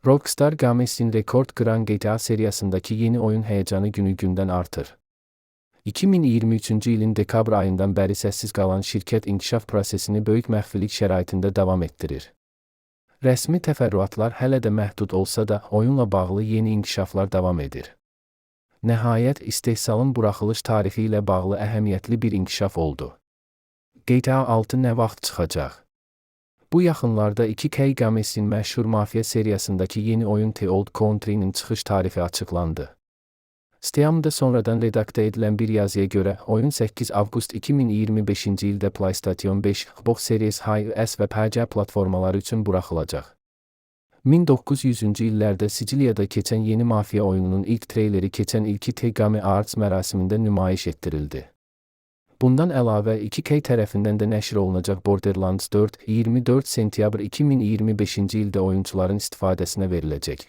Rockstar Games'in rekord kıran GTA seriyasındaki yeni oyun heyecanı günü-gündən artır. 2023-cü ilin dekabr ayından bəri səssiz qalan şirkət inkişaf prosesini böyük məxfilik şəraitində davam etdirir. Rəsmi təfərrüatlar hələ də məhdud olsa da, oyunla bağlı yeni inkişaflar davam edir. Nəhayət, istehsalın buraxılış tarixi ilə bağlı əhəmiyyətli bir inkişaf oldu. GTA 6 nə vaxt çıxacaq? Bu yaxınlarda 2K Games'in məşhur Mafia seriyasındakı yeni oyun The Old Country'nin çıxış tarihi açıqlandı. Steam'da sonradan redaktə edilən bir yazıya görə, oyun 8 avqust 2025-ci ildə PlayStation 5, Xbox Series X və PC platformaları üçün buraxılacaq. 1900-cü illərdə Siciliyada keçən yeni Mafia oyununun ilk treyleri keçən ilki The Game Awards mərasimində nümayiş etdirildi. Bundan əlavə 2K tərəfindən də nəşr olunacaq Borderlands 4, 24 sentyabr 2025-ci ildə oyuncuların istifadəsinə veriləcək.